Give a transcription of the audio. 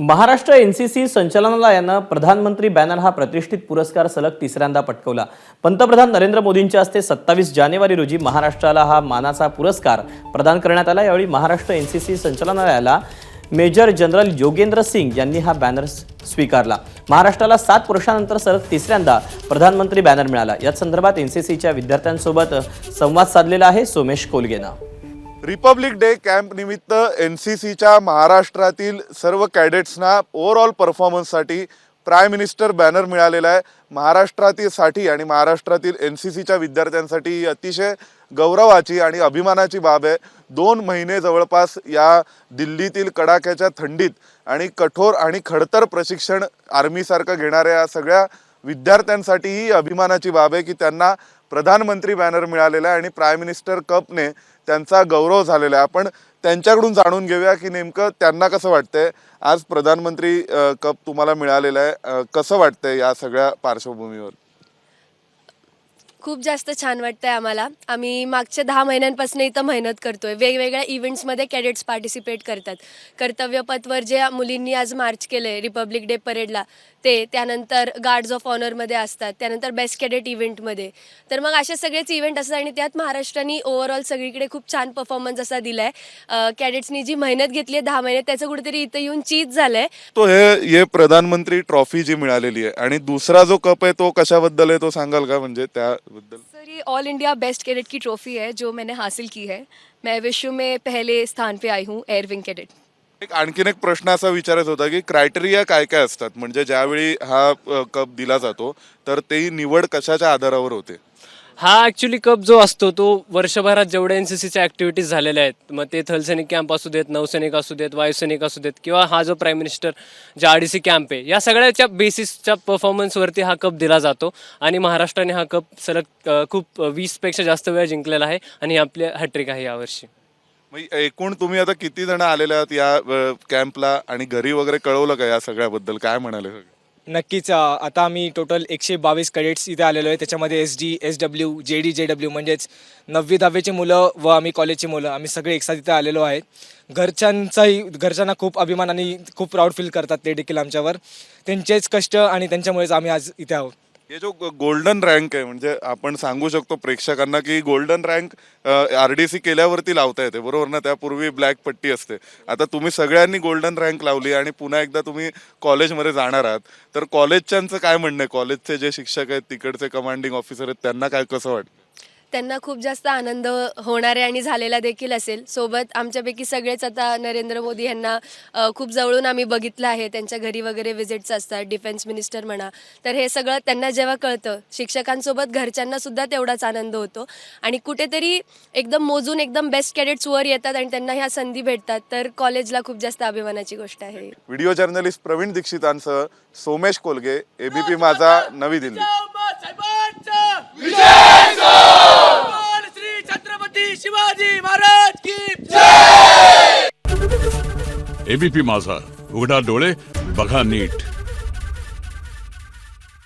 Maharashtra NCC संचालनालयानं प्रधानमंत्री banner हा प्रतिष्ठित पुरस्कार सलग तिसऱ्यांदा पटकावला। पंतप्रधान नरेंद्र मोदींच्या हस्ते 27 जानेवारी रोजी महाराष्ट्राला हा मानाचा पुरस्कार प्रदान करण्यात आला। यावेळी महाराष्ट्र एनसीसी संचालनालयाला मेजर जनरल योगेंद्र सिंग यांनी हा बॅनर स्वीकारला। महाराष्ट्राला 7 वर्षांनंतर सलग तिसऱ्यांदा प्रधानमंत्री बॅनर मिळाला। या संदर्भात एनसीसीच्या विद्यार्थ्यांसोबत संवाद साधलेला आहे सोमेश कोलगेनं। रिपब्लिक डे कॅम्प निमित्त एनसीसीच्या महाराष्ट्रातील सर्व कॅडेट्सना ओव्हरऑल परफॉर्मन्ससाठी प्राईम मिनिस्टर बॅनर मिळालेला आहे। महाराष्ट्रासाठी आणि महाराष्ट्रातील एनसीसीच्या विद्यार्थ्यांसाठी ही अतिशय गौरवाची आणि अभिमानाची बाब आहे। 2 महिने जवळपास या दिल्लीतील कडाक्याच्या थंडीत आणि कठोर आणि खडतर प्रशिक्षण आर्मीसारखं घेणाऱ्या या सगळ्या विद्यार्थ्यांसाठी ही अभिमानाची बाब आहे की त्यांना प्रधानमंत्री बॅनर मिळालेला आहे आणि प्राईम मिनिस्टर कपने त्यांचा गौरव झालेला आहे। आपण त्यांच्याकडून जाणून घेऊया की नेमकं त्यांना कसं वाटतंय आज प्रधानमंत्री कप तुम्हाला मिळालेला आहे, कसं वाटतंय या सगळ्या पार्श्वभूमीवर? खूप जास्त छान वाटतंय आम्हाला। आम्ही मागच्या 10 महिन्यांपासून इथं मेहनत करतोय। वेगवेगळ्या इव्हेंट्समध्ये कॅडेट्स पार्टिसिपेट करतात। कर्तव्यपथवर जे मुलींनी आज मार्च केले रिपब्लिक डे परेडला ते, त्यानंतर गार्ड्स ऑफ ऑनरमध्ये असतात, त्यानंतर बेस्ट कॅडेट इव्हेंटमध्ये। तर मग असे सगळेच इव्हेंट असतात आणि त्यात महाराष्ट्राने ओव्हरऑल सगळीकडे खूप छान परफॉर्मन्स असा दिला आहे। कॅडेट्सनी जी मेहनत घेतली आहे 10 महिने त्याचं कुठेतरी इथं येऊन चीज झालं आहे। तो हे प्रधानमंत्री ट्रॉफी जी मिळालेली आहे आणि दुसरा जो कप आहे तो कशाबद्दल आहे तो सांगाल का? म्हणजे त्याबद्दल? सर, ये ऑल इंडिया बेस्ट कैडेट की ट्रॉफी है जो मैंने हासिल की है। मैं विश्व में पहले स्थान पे आई हूँ एयर विंग कैडेट। आणखीन एक प्रश्न असा विचारायचा होता की क्रायटेरिया काय काय असतात, म्हणजे ज्यावेळी हा कप दिला जातो तर ते निवड कशाच्या आधारावर होते? हा ॲक्च्युली कप जो असतो तो वर्षभरात जेवढ्या एनसीसीच्या ॲक्टिव्हिटीज झालेल्या आहेत, मग ते थलसैनिक कॅम्प असू देत, नौसैनिक असू देत, वायुसैनिक असू देत, किंवा हा जो प्राईम मिनिस्टर जे RDC कॅम्प आहे, या सगळ्याच्या बेसिसच्या परफॉर्मन्सवरती हा कप दिला जातो। आणि महाराष्ट्राने हा कप सलग खूप 20पेक्षा जास्त वेळा जिंकलेला आहे आणि आपली हॅट्रिक आहे यावर्षी। एकूण तुम्ही आता किती जण आलेले आहात या कॅम्पला आणि घरी वगैरे कळवलं का या सगळ्याबद्दल? काय म्हणाले सगळे? नक्कीच। आता आम्ही टोटल 122 कॅडेट्स इथे आलेलो आहे। त्याच्यामध्ये SD, SW, JD, JW म्हणजेच 9वी 10वीची मुलं व आम्ही कॉलेजची मुलं आम्ही सगळे एकसाथ इथे आलेलो आहे। घरच्यांना खूप अभिमान आणि खूप प्राऊड फील करतात ते देखील आमच्यावर। त्यांचेच कष्ट आणि त्यांच्यामुळेच आम्ही आज इथे आहोत। हे जो गोल्डन रँक आहे, म्हणजे आपण सांगू शकतो प्रेक्षकांना की गोल्डन रँक RDC केल्यावरती लावता येते, बरोबर ना? त्यापूर्वी ब्लॅक पट्टी असते। आता तुम्ही सगळ्यांनी गोल्डन रँक लावली आणि पुन्हा एकदा तुम्ही कॉलेजमध्ये जाणार आहात, तर कॉलेजच्यांचं काय म्हणणं आहे? कॉलेजचे जे शिक्षक आहेत, तिकडचे कमांडिंग ऑफिसर आहेत, त्यांना काय कसं वाटतं? त्यांना खूप जास्त आनंद होणार आहे आणि झालेला देखील असेल। सोबत आमच्यापैकी सगळेच आता नरेंद्र मोदी यांना खूप जवळून आम्ही बघितलं आहे। त्यांच्या घरी वगैरे विजिट्स असतात, डिफेन्स मिनिस्टर म्हणा। तर हे सगळं त्यांना जेव्हा कळतं, शिक्षकांसोबत घरच्यांना सुद्धा तेवढाच आनंद होतो आणि कुठेतरी एकदम मोजून एकदम बेस्ट कॅडेट्स वर येतात आणि त्यांना ह्या संधी भेटतात, तर कॉलेजला खूप जास्त अभिमानाची गोष्ट आहे। व्हिडिओ जर्नलिस्ट प्रवीण दीक्षितांसह सोमेश कोलगे, ABP माझा, नवी दिल्ली। छत्रपती शिवाजी महाराज की जय। ABP माझा, उघडा डोळे बघा नीट।